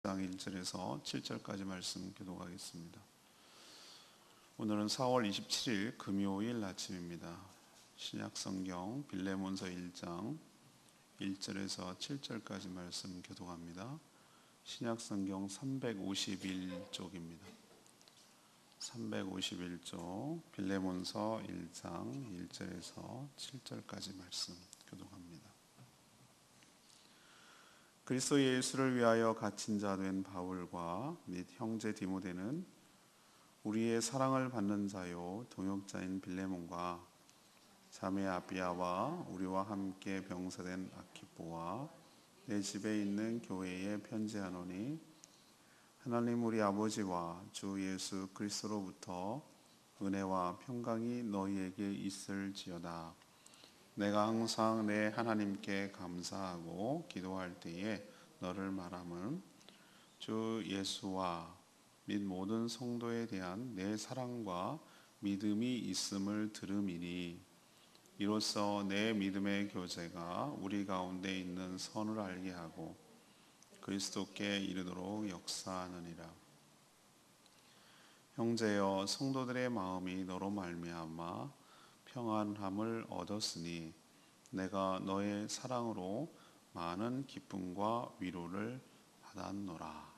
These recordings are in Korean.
장 1절에서 7절까지 말씀 교독하겠습니다. 오늘은 4월 27일 금요일 아침입니다. 신약성경 빌레몬서 1장 1절에서 7절까지 말씀 교독합니다. 신약성경 351쪽입니다. 351쪽 빌레몬서 1장 1절에서 7절까지 말씀 교독합니다. 그리스도 예수를 위하여 갇힌 자 된 바울과 및 형제 디모데는 우리의 사랑을 받는 자요 동역자인 빌레몬과 자매 아비아와 우리와 함께 병사된 아키포와 내 집에 있는 교회에 편지하노니 하나님 우리 아버지와 주 예수 그리스도로부터 은혜와 평강이 너희에게 있을지어다. 내가 항상 내 하나님께 감사하고 기도할 때에 너를 말함은 주 예수와 및 모든 성도에 대한 내 사랑과 믿음이 있음을 들음이니 이로써 내 믿음의 교제가 우리 가운데 있는 선을 알게 하고 그리스도께 이르도록 역사하느니라. 형제여, 성도들의 마음이 너로 말미암아 평안함을 얻었으니 내가 너의 사랑으로 많은 기쁨과 위로를 받았노라.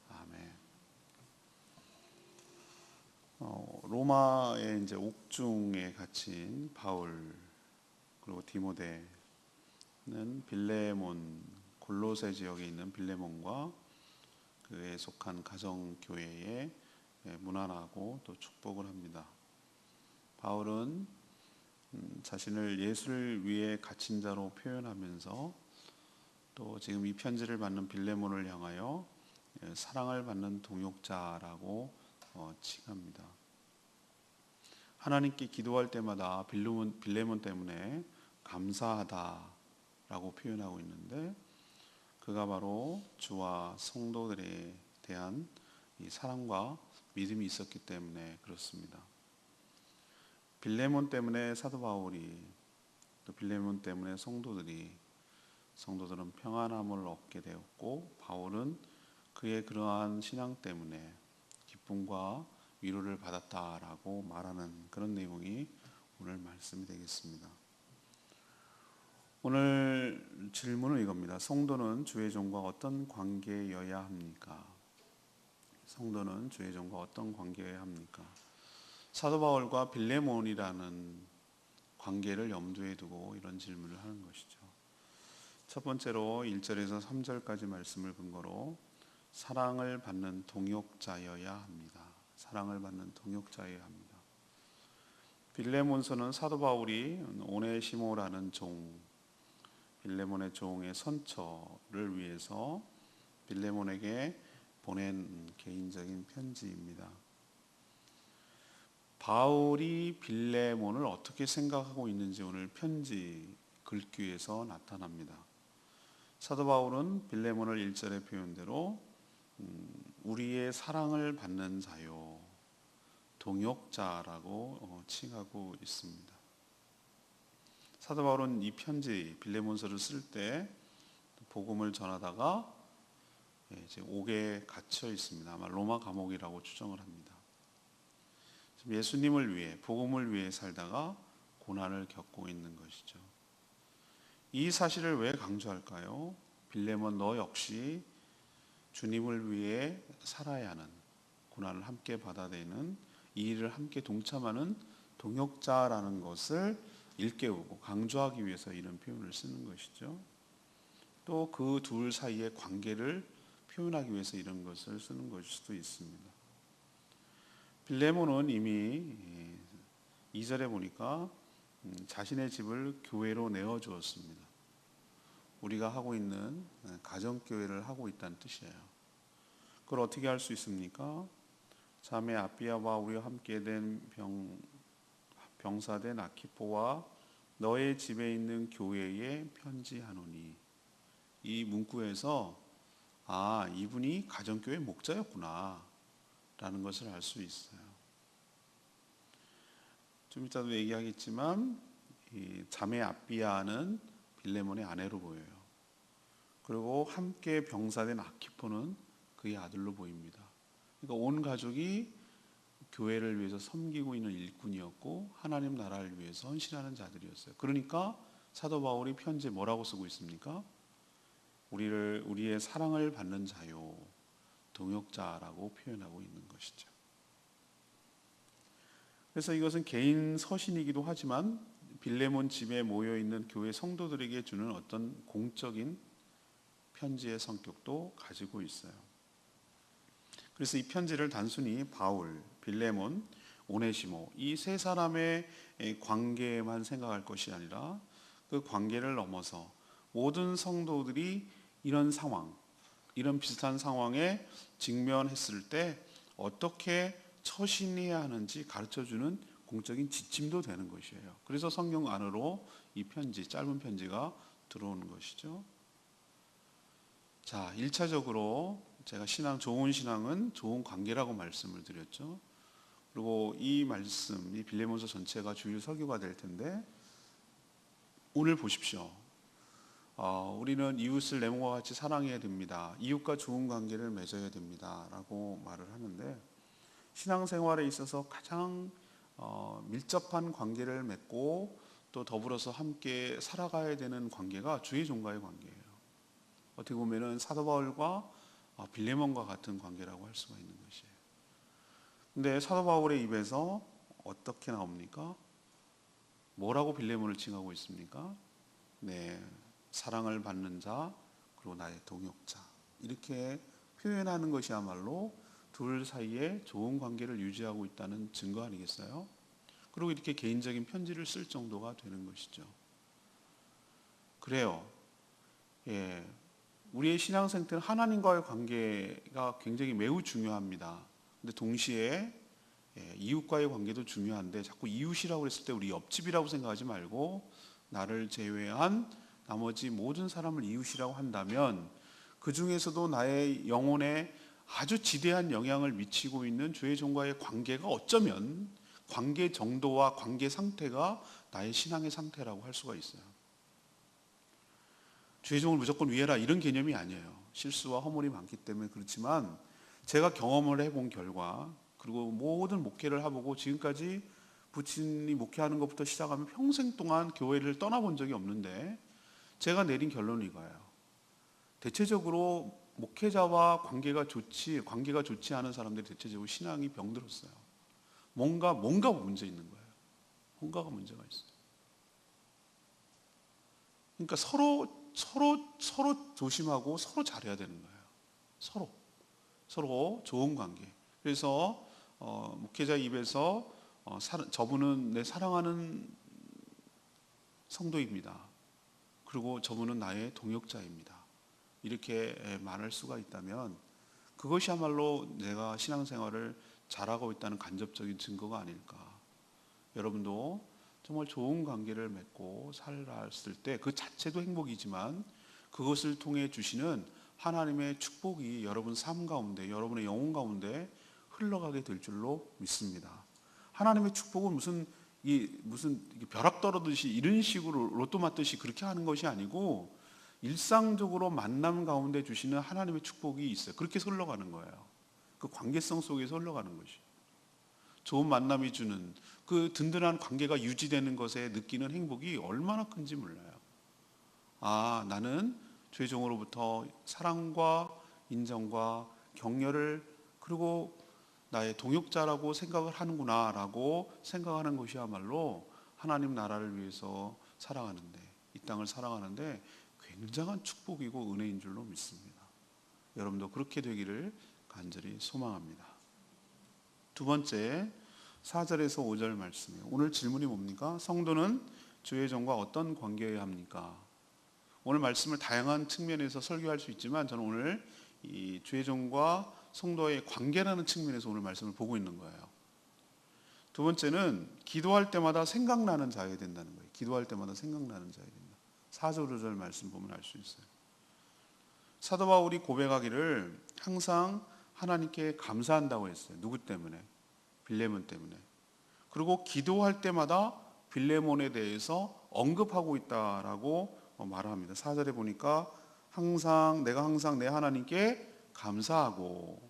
아멘. 로마의 이제 옥중에 갇힌 바울 그리고 디모데는 빌레몬 골로새 지역에 있는 빌레몬과 그에 속한 가정 교회에 문안하고 또 축복을 합니다. 바울은 자신을 예수를 위해 갇힌 자로 표현하면서 또 지금 이 편지를 받는 빌레몬을 향하여 사랑을 받는 동역자라고 칭합니다. 하나님께 기도할 때마다 빌레몬 때문에 감사하다라고 표현하고 있는데 그가 바로 주와 성도들에 대한 이 사랑과 믿음이 있었기 때문에 그렇습니다. 빌레몬 때문에 사도 바울이 또 빌레몬 때문에 성도들은 평안함을 얻게 되었고 바울은 그의 그러한 신앙 때문에 기쁨과 위로를 받았다라고 말하는 그런 내용이 오늘 말씀이 되겠습니다. 오늘 질문은 이겁니다. 성도는 주의 종과 어떤 관계여야 합니까? 성도는 주의 종과 어떤 관계여야 합니까? 사도 바울과 빌레몬이라는 관계를 염두에 두고 이런 질문을 하는 것이죠. 첫 번째로 1절에서 3절까지 말씀을 근거로 사랑을 받는 동역자여야 합니다. 사랑을 받는 동역자여야 합니다. 빌레몬서는 사도 바울이 오네시모라는 빌레몬의 종의 선처를 위해서 빌레몬에게 보낸 개인적인 편지입니다. 바울이 빌레몬을 어떻게 생각하고 있는지 오늘 편지 글귀에서 나타납니다. 사도 바울은 빌레몬을 1절의 표현대로 우리의 사랑을 받는 자요 동역자라고 칭하고 있습니다. 사도 바울은 이 편지 빌레몬서를 쓸 때 복음을 전하다가 이제 옥에 갇혀 있습니다. 아마 로마 감옥이라고 추정을 합니다. 예수님을 위해 복음을 위해 살다가 고난을 겪고 있는 것이죠. 이 사실을 왜 강조할까요? 빌레몬 너 역시 주님을 위해 살아야 하는 고난을 함께 받아내는 이 일을 함께 동참하는 동역자라는 것을 일깨우고 강조하기 위해서 이런 표현을 쓰는 것이죠. 또 그 둘 사이의 관계를 표현하기 위해서 이런 것을 쓰는 것일 수도 있습니다. 빌레몬은 이미 2절에 보니까 자신의 집을 교회로 내어주었습니다. 우리가 하고 있는 가정교회를 하고 있다는 뜻이에요. 그걸 어떻게 할 수 있습니까? 자매 아비아와 우리와 함께 된 병사된 아키포와 너의 집에 있는 교회에 편지하노니 이 문구에서 이분이 가정교회 목자였구나 라는 것을 알 수 있어요. 좀 이따도 얘기하겠지만 이 자매 아비아는 빌레몬의 아내로 보여요. 그리고 함께 병사된 아키포는 그의 아들로 보입니다. 그러니까 온 가족이 교회를 위해서 섬기고 있는 일꾼이었고 하나님 나라를 위해서 헌신하는 자들이었어요. 그러니까 사도 바울이 편지에 뭐라고 쓰고 있습니까? 우리의 사랑을 받는 자요, 동역자라고 표현하고 있는 것이죠. 그래서 이것은 개인 서신이기도 하지만 빌레몬 집에 모여 있는 교회 성도들에게 주는 어떤 공적인 편지의 성격도 가지고 있어요. 그래서 이 편지를 단순히 바울, 빌레몬, 오네시모 이 세 사람의 관계만 생각할 것이 아니라 그 관계를 넘어서 모든 성도들이 이런 상황, 이런 비슷한 상황에 직면했을 때 어떻게 처신해야 하는지 가르쳐주는 공적인 지침도 되는 것이에요. 그래서 성경 안으로 이 편지, 짧은 편지가 들어오는 것이죠. 자, 1차적으로 제가 좋은 신앙은 좋은 관계라고 말씀을 드렸죠. 그리고 이 말씀, 이 빌레몬서 전체가 주일 설교가 될 텐데 오늘 보십시오. 우리는 이웃을 내 몸과 같이 사랑해야 됩니다. 이웃과 좋은 관계를 맺어야 됩니다. 라고 말을 하는데 신앙생활에 있어서 가장 밀접한 관계를 맺고 또 더불어서 함께 살아가야 되는 관계가 주의 종과의 관계예요. 어떻게 보면은 사도 바울과 빌레몬과 같은 관계라고 할 수가 있는 것이에요. 근데 사도 바울의 입에서 어떻게 나옵니까? 뭐라고 빌레몬을 칭하고 있습니까? 네, 사랑을 받는 자 그리고 나의 동역자 이렇게 표현하는 것이야말로 둘 사이에 좋은 관계를 유지하고 있다는 증거 아니겠어요? 그리고 이렇게 개인적인 편지를 쓸 정도가 되는 것이죠. 그래요. 예, 우리의 신앙 생태는 하나님과의 관계가 굉장히 매우 중요합니다. 근데 동시에 이웃과의 관계도 중요한데 자꾸 이웃이라고 했을 때 우리 옆집이라고 생각하지 말고 나를 제외한 나머지 모든 사람을 이웃이라고 한다면 그 중에서도 나의 영혼에 아주 지대한 영향을 미치고 있는 주의 종과의 관계가 어쩌면 관계 정도와 관계 상태가 나의 신앙의 상태라고 할 수가 있어요. 주의 종을 무조건 위해라 이런 개념이 아니에요. 실수와 허물이 많기 때문에 그렇지만 제가 경험을 해본 결과 그리고 모든 목회를 해보고 지금까지 부친이 목회하는 것부터 시작하면 평생 동안 교회를 떠나본 적이 없는데 제가 내린 결론은 이거예요. 대체적으로 목회자와 관계가 좋지 않은 사람들이 대체적으로 신앙이 병들었어요. 뭔가 문제 있는 거예요. 뭔가가 문제가 있어요. 그러니까 서로 조심하고 서로 잘해야 되는 거예요. 서로 좋은 관계. 그래서 목회자 입에서 저분은 내 사랑하는 성도입니다. 그리고 저분은 나의 동역자입니다. 이렇게 말할 수가 있다면 그것이야말로 내가 신앙생활을 잘하고 있다는 간접적인 증거가 아닐까. 여러분도 정말 좋은 관계를 맺고 살았을 때 그 자체도 행복이지만 그것을 통해 주시는 하나님의 축복이 여러분 삶 가운데 여러분의 영혼 가운데 흘러가게 될 줄로 믿습니다. 하나님의 축복은 무슨 벼락 떨어듯이 이런 식으로 로또 맞듯이 그렇게 하는 것이 아니고 일상적으로 만남 가운데 주시는 하나님의 축복이 있어요. 그렇게 흘러가는 거예요. 그 관계성 속에서 흘러가는 것이. 좋은 만남이 주는 그 든든한 관계가 유지되는 것에 느끼는 행복이 얼마나 큰지 몰라요. 아, 나는 주의 종으로부터 사랑과 인정과 격려를 그리고 나의 동역자라고 생각을 하는구나 라고 생각하는 것이야말로 하나님 나라를 위해서 살아가는데 이 땅을 살아가는데 굉장한 축복이고 은혜인 줄로 믿습니다. 여러분도 그렇게 되기를 간절히 소망합니다. 두 번째 4절에서 5절 말씀이에요. 오늘 질문이 뭡니까? 성도는 주의 종과 어떤 관계여야 합니까? 오늘 말씀을 다양한 측면에서 설교할 수 있지만 저는 오늘 이 주의 종과 성도의 관계라는 측면에서 오늘 말씀을 보고 있는 거예요. 두 번째는 기도할 때마다 생각나는 자여야 된다는 거예요. 기도할 때마다 생각나는 자여야 된다. 4절 5절 말씀 보면 알 수 있어요. 사도 바울이 고백하기를 항상 하나님께 감사한다고 했어요. 누구 때문에? 빌레몬 때문에. 그리고 기도할 때마다 빌레몬에 대해서 언급하고 있다라고 말합니다. 4절에 보니까 내가 항상 내 하나님께 감사하고,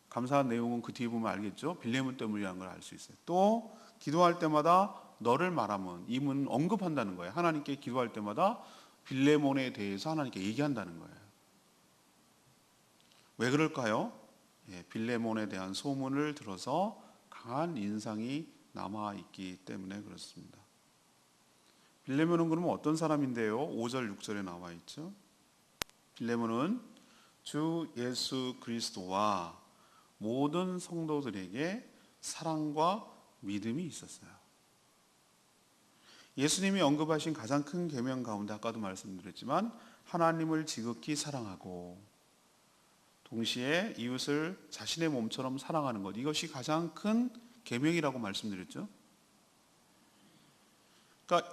감사한 내용은 그 뒤에 보면 알겠죠? 빌레몬 때문이라는 걸 알 수 있어요. 또 기도할 때마다 너를 말하면, 이 문 언급한다는 거예요. 하나님께 기도할 때마다 빌레몬에 대해서 하나님께 얘기한다는 거예요. 왜 그럴까요? 빌레몬에 대한 소문을 들어서 강한 인상이 남아있기 때문에 그렇습니다. 빌레몬은 그러면 어떤 사람인데요? 5절 6절에 나와 있죠. 빌레몬은 주 예수 그리스도와 모든 성도들에게 사랑과 믿음이 있었어요. 예수님이 언급하신 가장 큰 계명 가운데 아까도 말씀드렸지만 하나님을 지극히 사랑하고 동시에 이웃을 자신의 몸처럼 사랑하는 것, 이것이 가장 큰 계명이라고 말씀드렸죠. 그러니까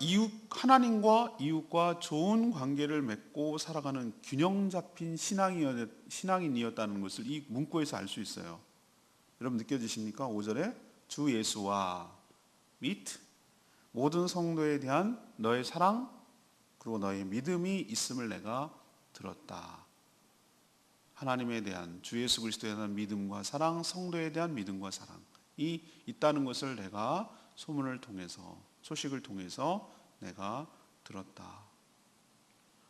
하나님과 이웃과 좋은 관계를 맺고 살아가는 균형 잡힌 신앙인이었다는 것을 이 문구에서 알 수 있어요. 여러분 느껴지십니까? 5절에 주 예수와 및 모든 성도에 대한 너의 사랑 그리고 너의 믿음이 있음을 내가 들었다. 하나님에 대한, 주 예수 그리스도에 대한 믿음과 사랑, 성도에 대한 믿음과 사랑이 있다는 것을 내가 소문을 통해서, 소식을 통해서 내가 들었다.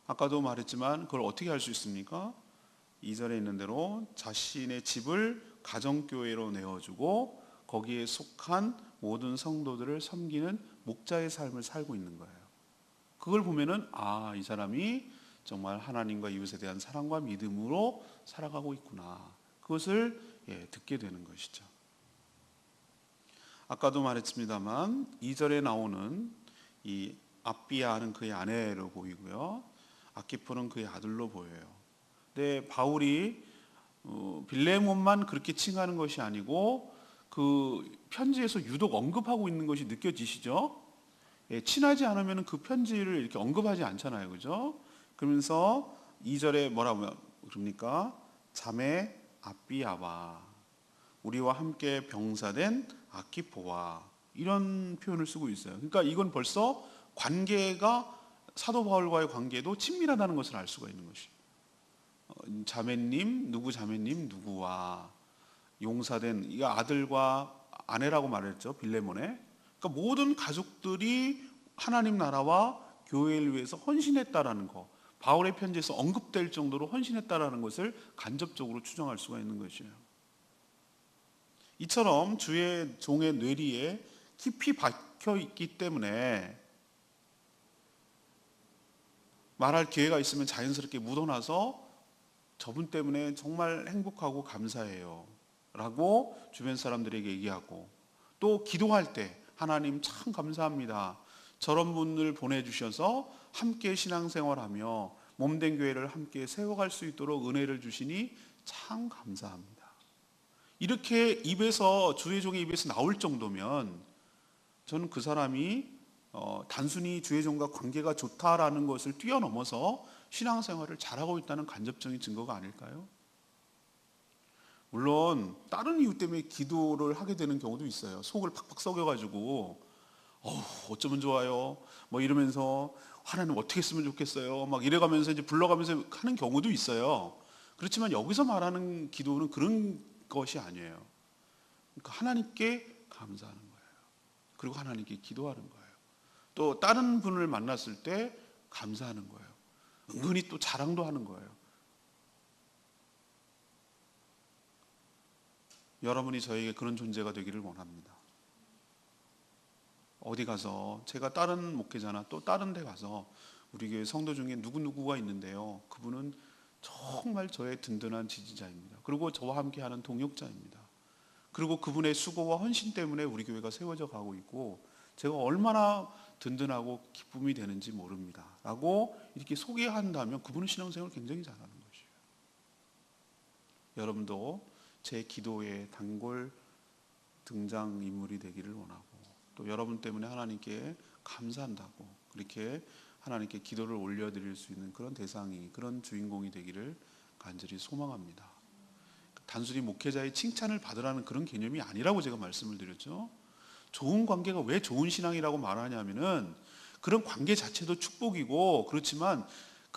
아까도 말했지만 그걸 어떻게 할 수 있습니까? 2절에 있는 대로 자신의 집을 가정교회로 내어주고 거기에 속한 모든 성도들을 섬기는 목자의 삶을 살고 있는 거예요. 그걸 보면은 이 사람이 정말 하나님과 이웃에 대한 사랑과 믿음으로 살아가고 있구나. 그것을 듣게 되는 것이죠. 아까도 말했습니다만 2절에 나오는 이 압비야는 그의 아내로 보이고요. 아키포는 그의 아들로 보여요. 근데 바울이 빌레몬만 그렇게 칭하는 것이 아니고 그 편지에서 유독 언급하고 있는 것이 느껴지시죠? 친하지 않으면 그 편지를 이렇게 언급하지 않잖아요. 그죠? 그러면서 2절에 뭐라고 그럽니까? 자매 압비야와 우리와 함께 병사된 아키포와 이런 표현을 쓰고 있어요. 그러니까 이건 벌써 관계가 사도 바울과의 관계도 친밀하다는 것을 알 수가 있는 것이에요. 자매님 누구와 용사된 이 아들과 아내라고 말했죠. 빌레몬에. 그러니까 모든 가족들이 하나님 나라와 교회를 위해서 헌신했다라는 거, 바울의 편지에서 언급될 정도로 헌신했다라는 것을 간접적으로 추정할 수가 있는 것이에요. 이처럼 주의 종의 뇌리에 깊이 박혀 있기 때문에 말할 기회가 있으면 자연스럽게 묻어나서 저분 때문에 정말 행복하고 감사해요 라고 주변 사람들에게 얘기하고, 또 기도할 때 하나님 참 감사합니다, 저런 분을 보내주셔서 함께 신앙생활하며 몸된 교회를 함께 세워갈 수 있도록 은혜를 주시니 참 감사합니다. 이렇게 입에서, 주의 종의 입에서 나올 정도면 저는 그 사람이 단순히 주의 종과 관계가 좋다라는 것을 뛰어넘어서 신앙생활을 잘하고 있다는 간접적인 증거가 아닐까요? 물론 다른 이유 때문에 기도를 하게 되는 경우도 있어요. 속을 팍팍 썩여가지고 어쩌면 좋아요 뭐 이러면서 하나님 어떻게 했으면 좋겠어요 막 이래가면서 이제 불러가면서 하는 경우도 있어요. 그렇지만 여기서 말하는 기도는 그런 것이 아니에요. 그러니까 하나님께 감사하는 거예요. 그리고 하나님께 기도하는 거예요. 또 다른 분을 만났을 때 감사하는 거예요. 은근히 또 자랑도 하는 거예요. 여러분이 저에게 그런 존재가 되기를 원합니다. 어디 가서 제가 다른 목회자나 또 다른 데 가서 우리 교회 성도 중에 누구누구가 있는데요, 그분은 정말 저의 든든한 지지자입니다. 그리고 저와 함께하는 동역자입니다. 그리고 그분의 수고와 헌신 때문에 우리 교회가 세워져 가고 있고 제가 얼마나 든든하고 기쁨이 되는지 모릅니다 라고 이렇게 소개한다면 그분은 신앙생활을 굉장히 잘하는 것이에요. 여러분도 제 기도의 단골 등장인물이 되기를 원하고, 또 여러분 때문에 하나님께 감사한다고 그렇게 하나님께 기도를 올려드릴 수 있는 그런 대상이, 그런 주인공이 되기를 간절히 소망합니다. 단순히 목회자의 칭찬을 받으라는 그런 개념이 아니라고 제가 말씀을 드렸죠. 좋은 관계가 왜 좋은 신앙이라고 말하냐면은 그런 관계 자체도 축복이고 그렇지만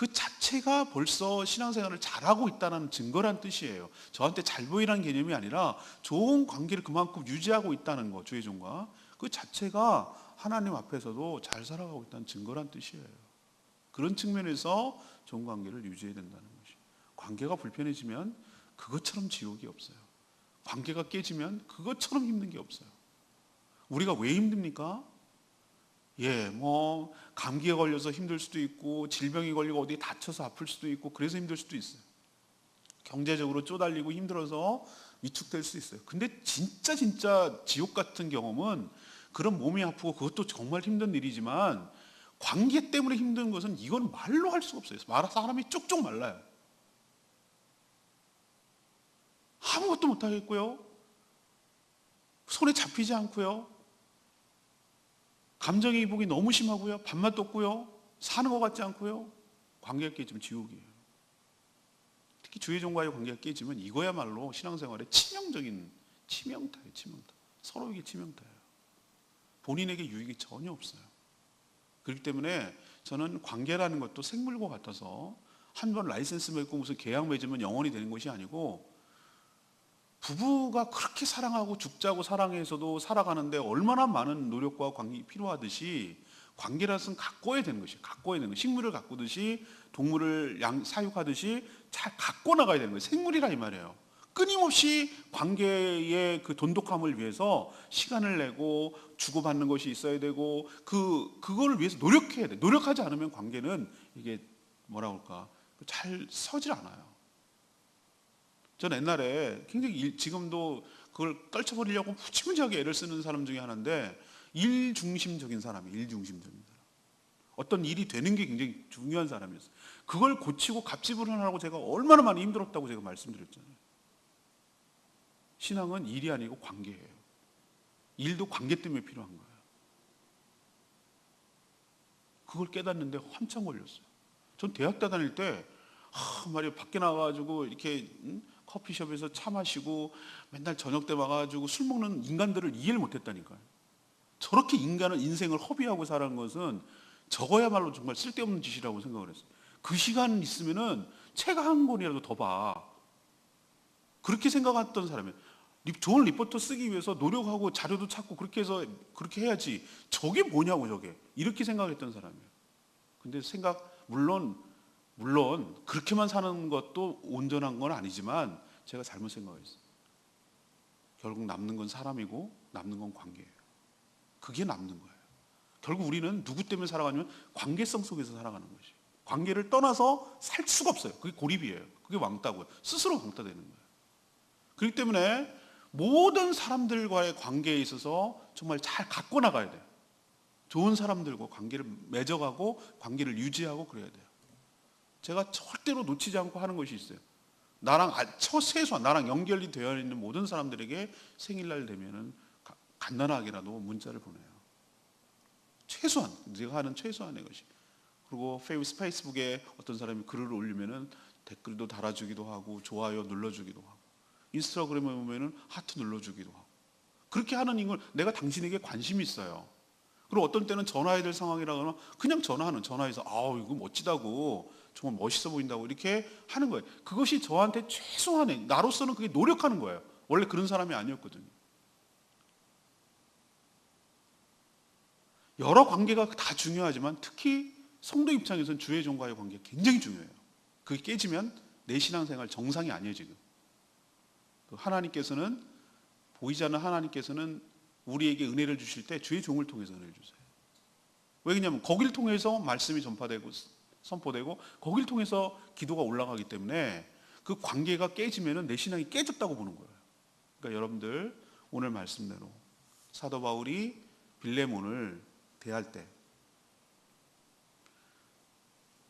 그 자체가 벌써 신앙생활을 잘하고 있다는 증거란 뜻이에요. 저한테 잘 보이라는 개념이 아니라 좋은 관계를 그만큼 유지하고 있다는 거, 주의 종과 그 자체가 하나님 앞에서도 잘 살아가고 있다는 증거란 뜻이에요. 그런 측면에서 좋은 관계를 유지해야 된다는 것이. 관계가 불편해지면 그것처럼 지옥이 없어요. 관계가 깨지면 그것처럼 힘든 게 없어요. 우리가 왜 힘듭니까? 뭐 감기에 걸려서 힘들 수도 있고, 질병이 걸리고 어디에 다쳐서 아플 수도 있고, 그래서 힘들 수도 있어요. 경제적으로 쪼달리고 힘들어서 위축될 수 있어요. 근데 진짜 지옥 같은 경험은 그런 몸이 아프고 그것도 정말 힘든 일이지만 관계 때문에 힘든 것은 이건 말로 할 수가 없어요. 사람이 쪽쪽 말라요. 아무것도 못하겠고요. 손에 잡히지 않고요. 감정의 이복이 너무 심하고요. 밥맛도 없고요. 사는 것 같지 않고요. 관계가 깨지면 지옥이에요. 특히 주의 종과의 관계가 깨지면 이거야말로 신앙생활에 치명적인 치명타예요. 치명타. 서로에게 치명타예요. 본인에게 유익이 전혀 없어요. 그렇기 때문에 저는 관계라는 것도 생물과 같아서 한 번 라이센스 맺고 무슨 계약 맺으면 영원히 되는 것이 아니고, 부부가 그렇게 사랑하고 죽자고 사랑해서도 살아가는데 얼마나 많은 노력과 관계가 필요하듯이 관계라는 것은 가꿔야 되는 것이에요. 가꿔야 되는 거예요. 식물을 가꾸듯이, 동물을 사육하듯이 잘 갖고 나가야 되는 거예요. 생물이라 이 말이에요. 끊임없이 관계의 그 돈독함을 위해서 시간을 내고 주고받는 것이 있어야 되고, 그거를 위해서 노력해야 돼. 노력하지 않으면 관계는 이게 뭐라 그럴까, 잘 서질 않아요. 저는 옛날에 굉장히 지금도 그걸 떨쳐버리려고 무지무지하게 애를 쓰는 사람 중에 하나인데, 일중심적인 사람이에요. 일중심적인 사람. 어떤 일이 되는 게 굉장히 중요한 사람이었어요. 그걸 고치고 갑질을 하고 제가 얼마나 많이 힘들었다고 제가 말씀드렸잖아요. 신앙은 일이 아니고 관계예요. 일도 관계 때문에 필요한 거예요. 그걸 깨닫는데 한참 걸렸어요. 전 대학 때 다닐 때 말이야, 밖에 나가가지고 이렇게 커피숍에서 차 마시고 맨날 저녁 때 와가지고 술 먹는 인간들을 이해를 못했다니까요. 저렇게 인생을 허비하고 살아가는 것은 저거야말로 정말 쓸데없는 짓이라고 생각을 했어요. 그 시간 있으면은 책 한 권이라도 더 봐. 그렇게 생각했던 사람이에요. 좋은 리포터 쓰기 위해서 노력하고 자료도 찾고 그렇게 해서 그렇게 해야지. 저게 뭐냐고 저게. 이렇게 생각했던 사람이에요. 근데 물론 그렇게만 사는 것도 온전한 건 아니지만 제가 잘못 생각했어요. 결국 남는 건 사람이고 남는 건 관계예요. 그게 남는 거예요. 결국 우리는 누구 때문에 살아가냐면 관계성 속에서 살아가는 것이에요. 관계를 떠나서 살 수가 없어요. 그게 고립이에요. 그게 왕따고요. 스스로 왕따되는 거예요. 그렇기 때문에 모든 사람들과의 관계에 있어서 정말 잘 갖고 나가야 돼요. 좋은 사람들과 관계를 맺어가고 관계를 유지하고 그래야 돼요. 제가 절대로 놓치지 않고 하는 것이 있어요. 최소한 나랑 연결이 되어 있는 모든 사람들에게 생일날 되면은 간단하게라도 문자를 보내요. 최소한 제가 하는 최소한의 것이. 그리고 페이스북에 어떤 사람이 글을 올리면은 댓글도 달아주기도 하고 좋아요 눌러주기도 하고, 인스타그램에 보면은 하트 눌러주기도 하고, 그렇게 하는 걸 내가 당신에게 관심이 있어요. 그리고 어떤 때는 전화해야 될 상황이라 그러면 그냥 전화해서 이거 멋지다고, 정말 멋있어 보인다고 이렇게 하는 거예요. 그것이 저한테 최소한의, 나로서는 그게 노력하는 거예요. 원래 그런 사람이 아니었거든요. 여러 관계가 다 중요하지만 특히 성도 입장에서는 주의 종과의 관계가 굉장히 중요해요. 그게 깨지면 내 신앙생활 정상이 아니에요. 지금 하나님께서는, 보이지 않는 하나님께서는 우리에게 은혜를 주실 때 주의 종을 통해서 은혜를 주세요. 왜냐하면 거기를 통해서 말씀이 전파되고 선포되고 거기를 통해서 기도가 올라가기 때문에 그 관계가 깨지면 내 신앙이 깨졌다고 보는 거예요. 그러니까 여러분들 오늘 말씀대로 사도 바울이 빌레몬을 대할 때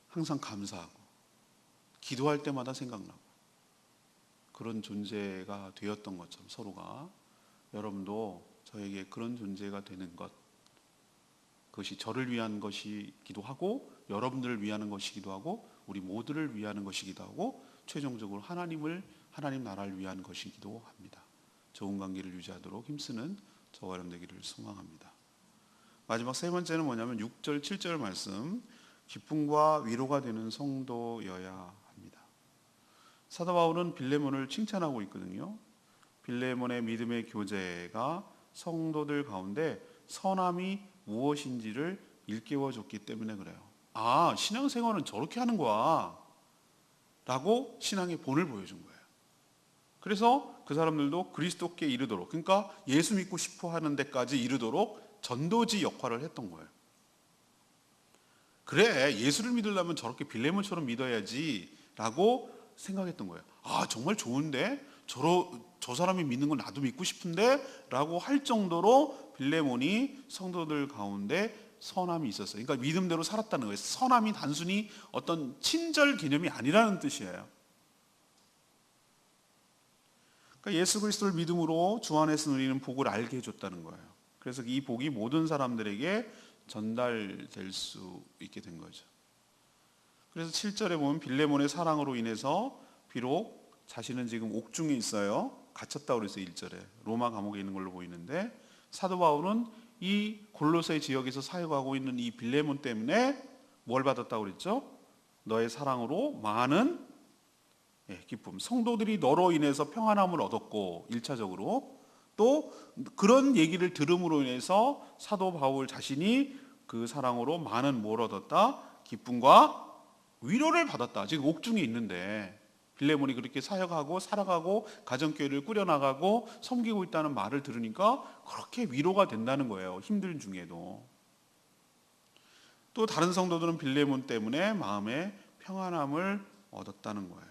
항상 감사하고 기도할 때마다 생각나고 그런 존재가 되었던 것처럼 서로가, 여러분도 저에게 그런 존재가 되는 것, 그것이 저를 위한 것이기도 하고 여러분들을 위하는 것이기도 하고 우리 모두를 위하는 것이기도 하고 최종적으로 하나님 나라를 위한 것이기도 합니다. 좋은 관계를 유지하도록 힘쓰는 저와 여러분 되기를 소망합니다. 마지막 세 번째는 뭐냐면 6절 7절 말씀, 기쁨과 위로가 되는 성도여야 합니다. 사도 바울은 빌레몬을 칭찬하고 있거든요. 빌레몬의 믿음의 교제가 성도들 가운데 선함이 무엇인지를 일깨워 줬기 때문에 그래요. 아, 신앙생활은 저렇게 하는 거야 라고 신앙의 본을 보여준 거예요. 그래서 그 사람들도 그리스도께 이르도록, 그러니까 예수 믿고 싶어 하는 데까지 이르도록 전도지 역할을 했던 거예요. 그래, 예수를 믿으려면 저렇게 빌레몬처럼 믿어야지 라고 생각했던 거예요. 아, 정말 좋은데? 저 사람이 믿는 건 나도 믿고 싶은데? 라고 할 정도로 빌레몬이 성도들 가운데 선함이 있었어요. 그러니까 믿음대로 살았다는 거예요. 선함이 단순히 어떤 친절 개념이 아니라는 뜻이에요. 그러니까 예수 그리스도를 믿음으로 주 안에서 누리는 복을 알게 해줬다는 거예요. 그래서 이 복이 모든 사람들에게 전달될 수 있게 된 거죠. 그래서 7절에 보면 빌레몬의 사랑으로 인해서 비록 자신은 지금 옥중에 있어요. 갇혔다고 그래서 1절에 로마 감옥에 있는 걸로 보이는데, 사도 바울은 이 골로새 지역에서 사역하고 있는 이 빌레몬 때문에 뭘 받았다고 그랬죠? 너의 사랑으로 많은 기쁨. 성도들이 너로 인해서 평안함을 얻었고, 1차적으로 또 그런 얘기를 들음으로 인해서 사도 바울 자신이 그 사랑으로 많은 뭘 얻었다? 기쁨과 위로를 받았다. 지금 옥중에 있는데 빌레몬이 그렇게 사역하고 살아가고 가정교회를 꾸려나가고 섬기고 있다는 말을 들으니까 그렇게 위로가 된다는 거예요. 힘든 중에도. 또 다른 성도들은 빌레몬 때문에 마음에 평안함을 얻었다는 거예요.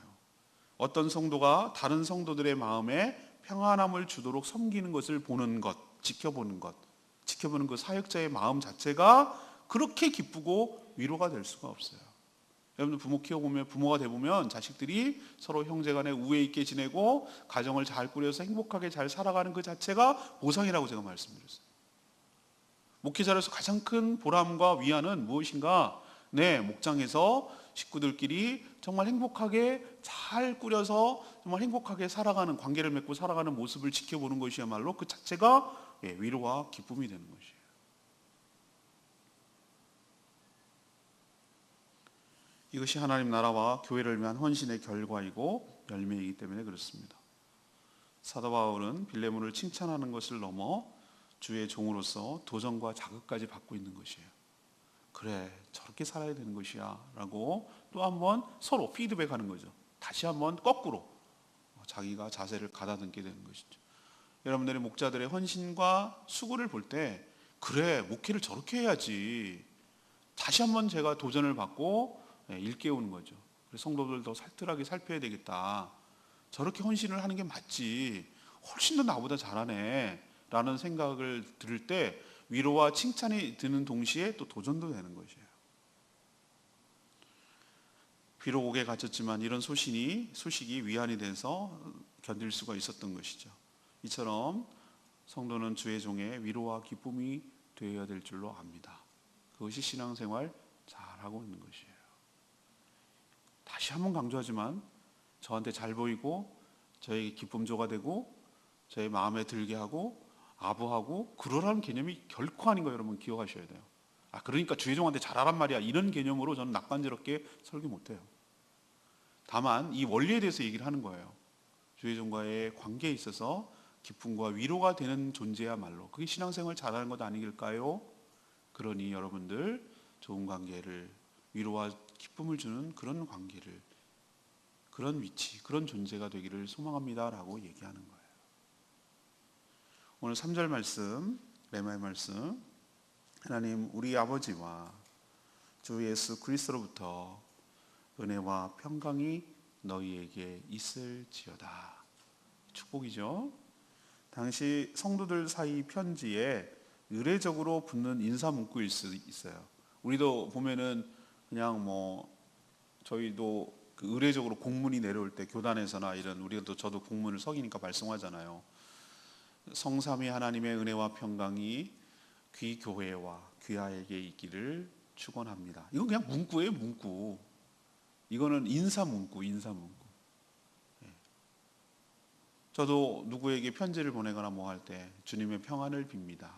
어떤 성도가 다른 성도들의 마음에 평안함을 주도록 섬기는 것을 보는 것, 지켜보는 그 사역자의 마음 자체가 그렇게 기쁘고 위로가 될 수가 없어요. 여러분들 부모 키워보면, 부모가 돼보면 자식들이 서로 형제간에 우애 있게 지내고 가정을 잘 꾸려서 행복하게 잘 살아가는 그 자체가 보상이라고 제가 말씀드렸어요. 목회자로서 가장 큰 보람과 위안은 무엇인가? 네, 목장에서 식구들끼리 정말 행복하게 잘 꾸려서 정말 행복하게 살아가는, 관계를 맺고 살아가는 모습을 지켜보는 것이야말로 그 자체가 위로와 기쁨이 되는 것이에요. 이것이 하나님 나라와 교회를 위한 헌신의 결과이고 열매이기 때문에 그렇습니다. 사도 바울은 빌레몬을 칭찬하는 것을 넘어 주의 종으로서 도전과 자극까지 받고 있는 것이에요. 그래, 저렇게 살아야 되는 것이야 라고 또 한번 서로 피드백하는 거죠. 다시 한번 거꾸로 자기가 자세를 가다듬게 되는 것이죠. 여러분들의 목자들의 헌신과 수고를 볼 때, 그래, 목회를 저렇게 해야지, 다시 한번 제가 도전을 받고 일깨우는 거죠. 그래서 성도들 더 살뜰하게 살펴야 되겠다. 저렇게 헌신을 하는 게 맞지. 훨씬 더 나보다 잘하네 라는 생각을 들을 때 위로와 칭찬이 드는 동시에 또 도전도 되는 것이에요. 비록 옥에 갇혔지만 이런 소식이 위안이 돼서 견딜 수가 있었던 것이죠. 이처럼 성도는 주의 종의 위로와 기쁨이 되어야 될 줄로 압니다. 그것이 신앙생활 잘하고 있는 것이에요. 다시 한번 강조하지만 저한테 잘 보이고 저에게 기쁨조가 되고 저의 마음에 들게 하고 아부하고 그러라는 개념이 결코 아닌 거 여러분 기억하셔야 돼요. 그러니까 주의 종한테 잘하란 말이야, 이런 개념으로 저는 낙관스럽게 설교 못해요. 다만 이 원리에 대해서 얘기를 하는 거예요. 주의 종과의 관계에 있어서 기쁨과 위로가 되는 존재야말로 그게 신앙생활 잘하는 것 아니길까요? 그러니 여러분들 좋은 관계를, 위로와 기쁨을 주는 그런 관계를, 그런 위치, 그런 존재가 되기를 소망합니다 라고 얘기하는 거예요. 오늘 3절 말씀, 레마의 말씀, 하나님 우리 아버지와 주 예수 그리스도로부터 은혜와 평강이 너희에게 있을지어다. 축복이죠. 당시 성도들 사이 편지에 의례적으로 붙는 인사 문구일 수 있어요. 우리도 보면은 그냥 저희도 그 의례적으로 공문이 내려올 때 교단에서나 이런, 우리도 저도 공문을 석이니까 발송하잖아요. 성삼위 하나님의 은혜와 평강이 귀 교회와 귀하에게 있기를 축원합니다. 이건 그냥 문구예요, 문구. 이거는 인사 문구. 저도 누구에게 편지를 보내거나 뭐 할 때 주님의 평안을 빕니다,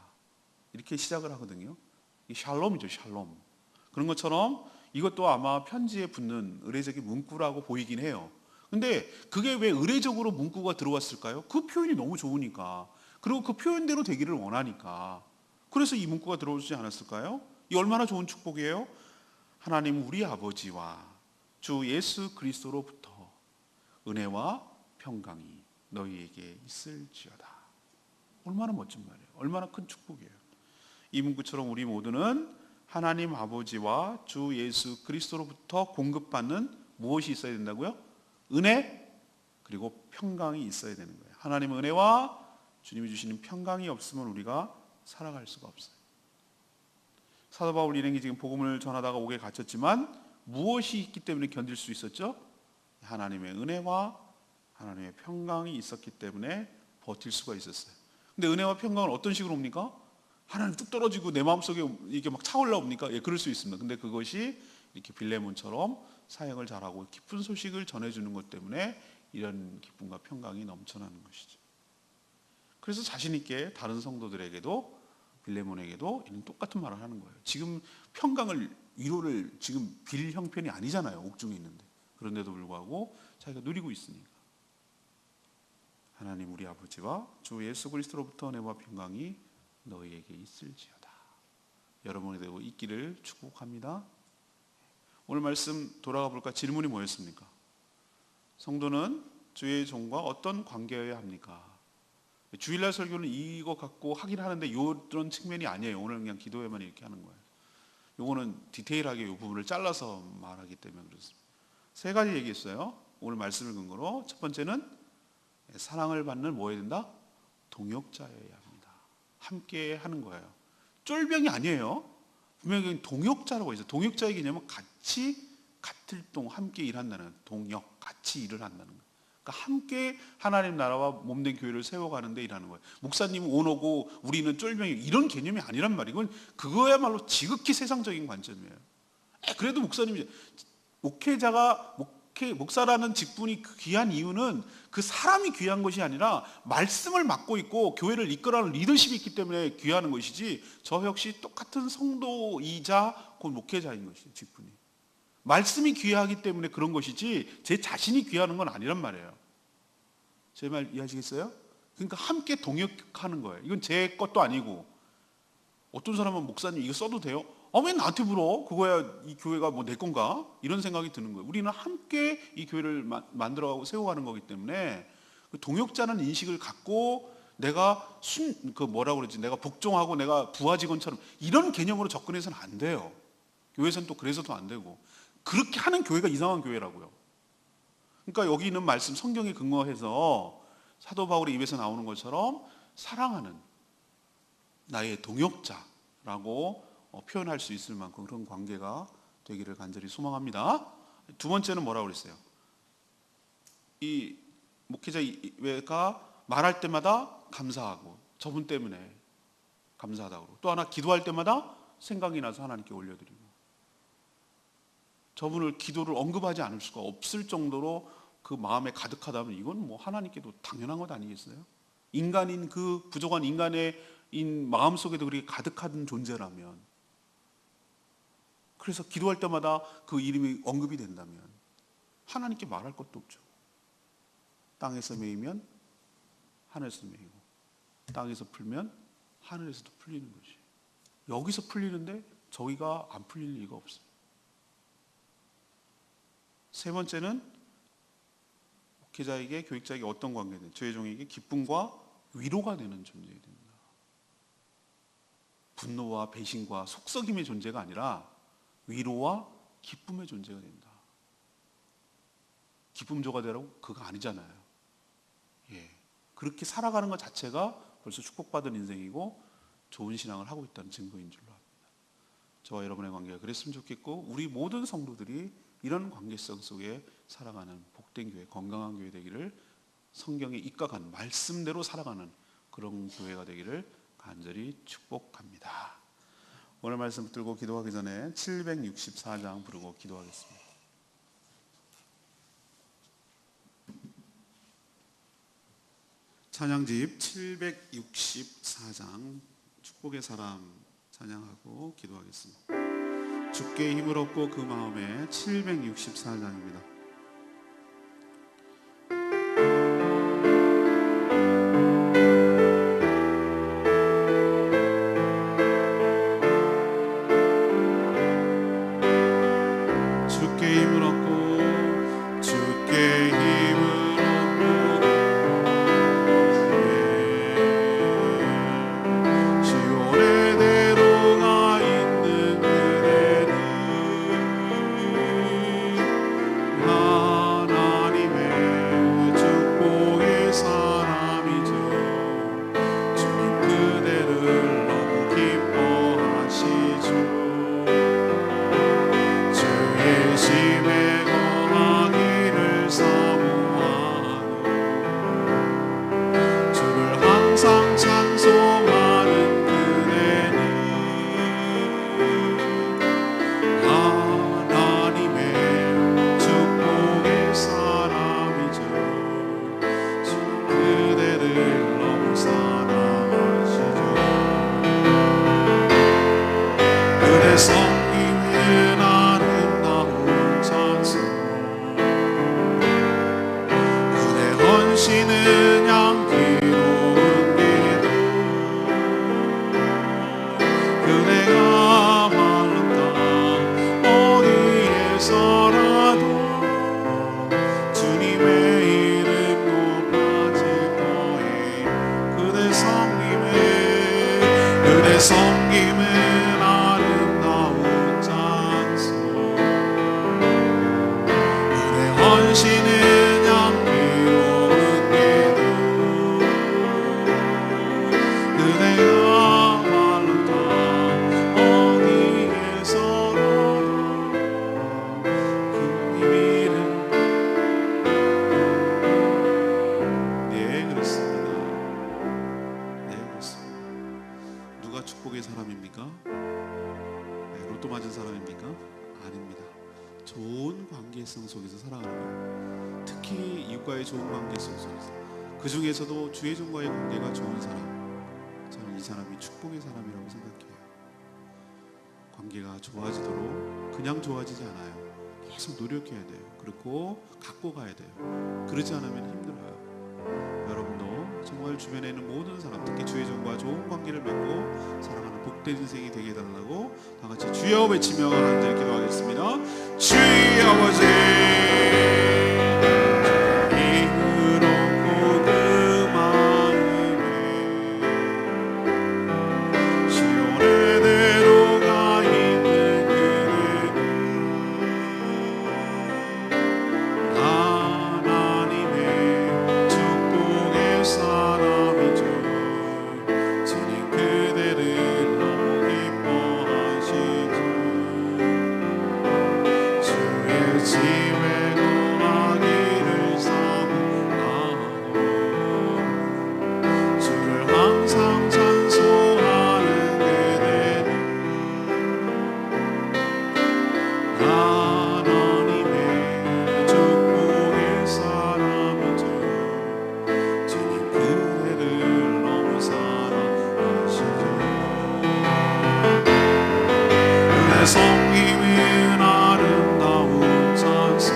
이렇게 시작을 하거든요. 이 샬롬이죠, 샬롬. 그런 것처럼 이것도 아마 편지에 붙는 의례적인 문구라고 보이긴 해요. 근데 그게 왜 의례적으로 문구가 들어왔을까요? 그 표현이 너무 좋으니까. 그리고 그 표현대로 되기를 원하니까. 그래서 이 문구가 들어오지 않았을까요? 이 얼마나 좋은 축복이에요? 하나님 우리 아버지와 주 예수 그리스도로부터 은혜와 평강이 너희에게 있을지어다. 얼마나 멋진 말이에요. 얼마나 큰 축복이에요. 이 문구처럼 우리 모두는 하나님 아버지와 주 예수 그리스도로부터 공급받는 무엇이 있어야 된다고요? 은혜 그리고 평강이 있어야 되는 거예요. 하나님의 은혜와 주님이 주시는 평강이 없으면 우리가 살아갈 수가 없어요. 사도 바울 일행이 지금 복음을 전하다가 옥에 갇혔지만 무엇이 있기 때문에 견딜 수 있었죠? 하나님의 은혜와 하나님의 평강이 있었기 때문에 버틸 수가 있었어요. 근데 은혜와 평강은 어떤 식으로 옵니까? 하나님 뚝 떨어지고 내 마음속에 이게 막 차올라옵니까? 예, 그럴 수 있습니다. 근데 그것이 이렇게 빌레몬처럼 사역을 잘하고 기쁜 소식을 전해주는 것 때문에 이런 기쁨과 평강이 넘쳐나는 것이죠. 그래서 자신 있게 다른 성도들에게도 빌레몬에게도 이런 똑같은 말을 하는 거예요. 지금 평강을 위로를 지금 빌 형편이 아니잖아요. 옥중에 있는데. 그런데도 불구하고 자기가 누리고 있으니까. 하나님 우리 아버지와 주 예수 그리스도로부터 은혜와 평강이 너희에게 있을지어다. 여러분에게도 있기를 축복합니다. 오늘 말씀 돌아가 볼까? 질문이 뭐였습니까? 성도는 주의 종과 어떤 관계여야 합니까? 주일날 설교는 이거 갖고 하긴 하는데 이런 측면이 아니에요. 오늘 그냥 기도회만 이렇게 하는 거예요. 요거는 디테일하게 이 부분을 잘라서 말하기 때문에 그렇습니다. 세 가지 얘기했어요. 오늘 말씀을 근거로 첫 번째는 사랑을 받는 뭐 해야 된다? 동역자여야 합니다. 함께 하는 거예요. 쫄병이 아니에요. 분명히 동역자라고 있어요. 동역자의 개념은 같이 같을 동 함께 일한다는 동역, 같이 일을 한다는 거예요. 그러니까 함께 하나님 나라와 몸된 교회를 세워가는데 일하는 거예요. 목사님은 오너고 우리는 쫄병이 이런 개념이 아니란 말이고 그거야말로 지극히 세상적인 관점이에요. 그래도 목사님이 목사라는 직분이 귀한 이유는 그 사람이 귀한 것이 아니라 말씀을 맡고 있고 교회를 이끌어가는 리더십이 있기 때문에 귀하는 것이지 저 역시 똑같은 성도이자 곧 목회자인 것이에요. 직분이. 말씀이 귀하기 때문에 그런 것이지 제 자신이 귀하는 건 아니란 말이에요. 제 말 이해하시겠어요? 그러니까 함께 동역하는 거예요. 이건 제 것도 아니고 어떤 사람은 목사님 이거 써도 돼요? 왜 나한테 물어? 그거야 이 교회가 뭐 내 건가? 이런 생각이 드는 거예요. 우리는 함께 이 교회를 만들어가고 세워가는 거기 때문에 그 동역자는 인식을 갖고 내가 뭐라고 그러지? 내가 복종하고 내가 부하 직원처럼 이런 개념으로 접근해서는 안 돼요. 교회에서는 또 그래서도 안 되고 그렇게 하는 교회가 이상한 교회라고요. 그러니까 여기 있는 말씀 성경에 근거해서 사도 바울의 입에서 나오는 것처럼 사랑하는 나의 동역자라고 표현할 수 있을 만큼 그런 관계가 되기를 간절히 소망합니다. 두 번째는 뭐라고 그랬어요? 이 목회자가 말할 때마다 감사하고 저분 때문에 감사하다고 또 하나 기도할 때마다 생각이 나서 하나님께 올려드리고 저분을 기도를 언급하지 않을 수가 없을 정도로 그 마음에 가득하다면 이건 뭐 하나님께도 당연한 것 아니겠어요? 인간인 그 부족한 인간의 마음 속에도 그렇게 가득한 존재라면 그래서 기도할 때마다 그 이름이 언급이 된다면 하나님께 말할 것도 없죠. 땅에서 매이면 하늘에서 매이고 땅에서 풀면 하늘에서도 풀리는 것이 여기서 풀리는데 저기가 안 풀릴 리가 없어요. 세 번째는 목회자에게 교육자에게 어떤 관계든 주의 종에게 기쁨과 위로가 되는 존재가 됩니다. 분노와 배신과 속썩임의 존재가 아니라 위로와 기쁨의 존재가 된다. 기쁨조가 되라고? 그거 아니잖아요. 그렇게 살아가는 것 자체가 벌써 축복받은 인생이고 좋은 신앙을 하고 있다는 증거인 줄로 압니다. 저와 여러분의 관계가 그랬으면 좋겠고 우리 모든 성도들이 이런 관계성 속에 살아가는 복된 교회, 건강한 교회 되기를 성경에 입각한 말씀대로 살아가는 그런 교회가 되기를 간절히 축복합니다. 오늘 말씀 붙들고 기도하기 전에 764장 부르고 기도하겠습니다. 찬양집 764장 축복의 사람 찬양하고 기도하겠습니다. 주께 힘을 얻고 그 마음에 764장입니다. 주께 힘을 얻고 주께 힘을 얻고 시온의 대로가 있는 그대는 하나님의 축복의 사람이죠. 주님 그대를 너무 기뻐하시죠. 심에 거하기를 사모하고 주를 항상 찬송하는 그대는 하나님의 축복의 사람이죠. 주 그대를 너무 사랑하시죠. 그대 성님은 헌신은 향기로운 기도 그대가 말른다 어디에서라도 주님의 이름 높아질 거예요. 그대 섬김은 아름다운 찬송 그대 헌신은 축복의 사람입니까? 로또 맞은 사람입니까? 아닙니다. 좋은 관계성 속에서 살아가는 거예요. 특히 이웃과의 좋은 관계성 속에서 그 중에서도 주의 종과의 관계가 좋은 사람, 저는 이 사람이 축복의 사람이라고 생각해요. 관계가 좋아지도록 그냥 좋아지지 않아요. 계속 노력해야 돼요. 그리고 갖고 가야 돼요. 그러지 않으면 힘들어요. 여러분도 정말 주변에 있는 모든 사람, 특히 주의 종과 좋은 관계를 맺고 사랑하는 복된 인생이 되게 해달라고 다 같이 주여 외치며 간절히 기도하겠습니다. 주의 아버지 힘을 얻고 그 마음에 시온의 대로가 있는 그대는 하나님의 축복의 사람이죠. 주님 그대를 너무 기뻐하시죠. 주의 집에 거하기를 사모하고 주를 항상 찬송하는 그대는 하나님의 축복의 사람이죠. 주님 그대를 너무 사랑하시죠. 그대 섬김은 아름다운 찬송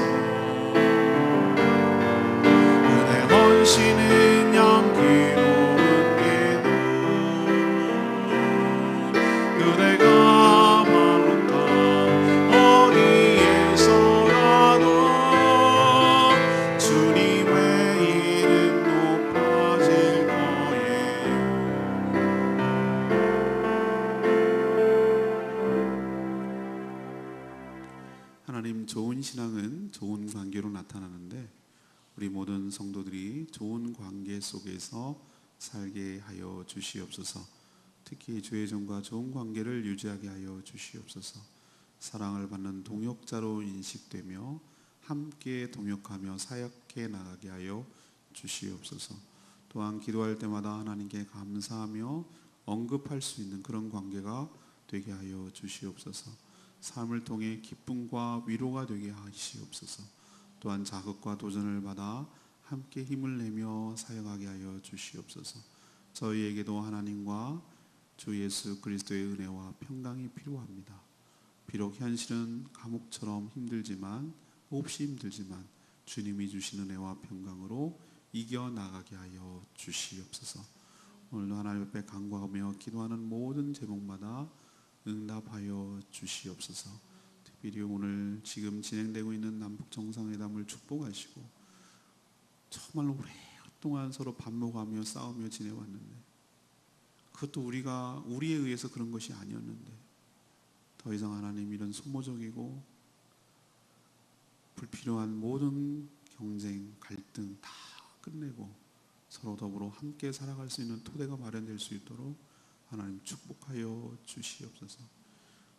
그대 헌신은 향기로운 기도 그대가 말른다 어디에서라도 주님의 이름 높아질 거예요. 하나님, 좋은 신앙은 좋은 관계로 나타나는데 우리 모든 성도들이 좋은 관계 속에서 살게 하여 주시옵소서. 특히 주의 종과 좋은 관계를 유지하게 하여 주시옵소서. 사랑을 받는 동역자로 인식되며 함께 동역하며 사역해 나가게 하여 주시옵소서. 또한 기도할 때마다 하나님께 감사하며 언급할 수 있는 그런 관계가 되게 하여 주시옵소서. 삶을 통해 기쁨과 위로가 되게 하시옵소서. 또한 자극과 도전을 받아 함께 힘을 내며 사역하게 하여 주시옵소서. 저희에게도 하나님과 주 예수 그리스도의 은혜와 평강이 필요합니다. 비록 현실은 감옥처럼 힘들지만, 몹시 힘들지만 주님이 주신 은혜와 평강으로 이겨나가게 하여 주시옵소서. 오늘도 하나님 앞에 간구하며 기도하는 모든 제목마다 응답하여 주시옵소서. 특별히 오늘 지금 진행되고 있는 남북 정상회담을 축복하시고, 정말 오랫동안 서로 반목하며 싸우며 지내왔는데, 그것도 우리에 의해서 그런 것이 아니었는데, 더 이상 하나님 이런 소모적이고 불필요한 모든 경쟁, 갈등 다 끝내고 서로 더불어 함께 살아갈 수 있는 토대가 마련될 수 있도록 하나님 축복하여 주시옵소서.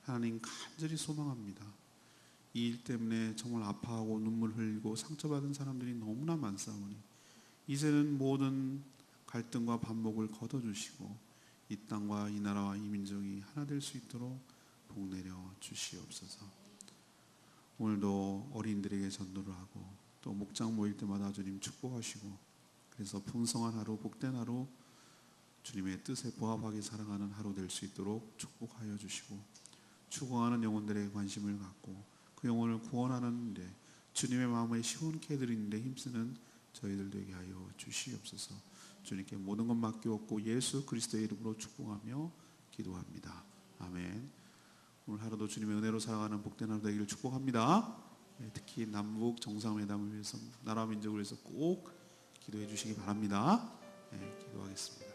하나님 간절히 소망합니다. 이 일 때문에 정말 아파하고 눈물 흘리고 상처받은 사람들이 너무나 많사오니 이제는 모든 갈등과 반목을 걷어주시고 이 땅과 이 나라와 이 민족이 하나 될 수 있도록 복내려 주시옵소서. 오늘도 어린이들에게 전도를 하고 또 목장 모일 때마다 주님 축복하시고, 그래서 풍성한 하루, 복된 하루, 주님의 뜻에 부합하게 살아가는 하루 될 수 있도록 축복하여 주시고, 죽어가는 영혼들에게 관심을 갖고 그 영혼을 구원하는 데 주님의 마음에 시원케 해드리는 데 힘쓰는 저희들 되게 하여 주시옵소서. 주님께 모든 것 맡기옵고 예수 그리스도의 이름으로 축복하며 기도합니다. 아멘. 오늘 하루도 주님의 은혜로 살아가는 복된 하루 되기를 축복합니다. 특히 남북 정상회담을 위해서, 나라 민족을 위해서 꼭 기도해 주시기 바랍니다. 기도하겠습니다.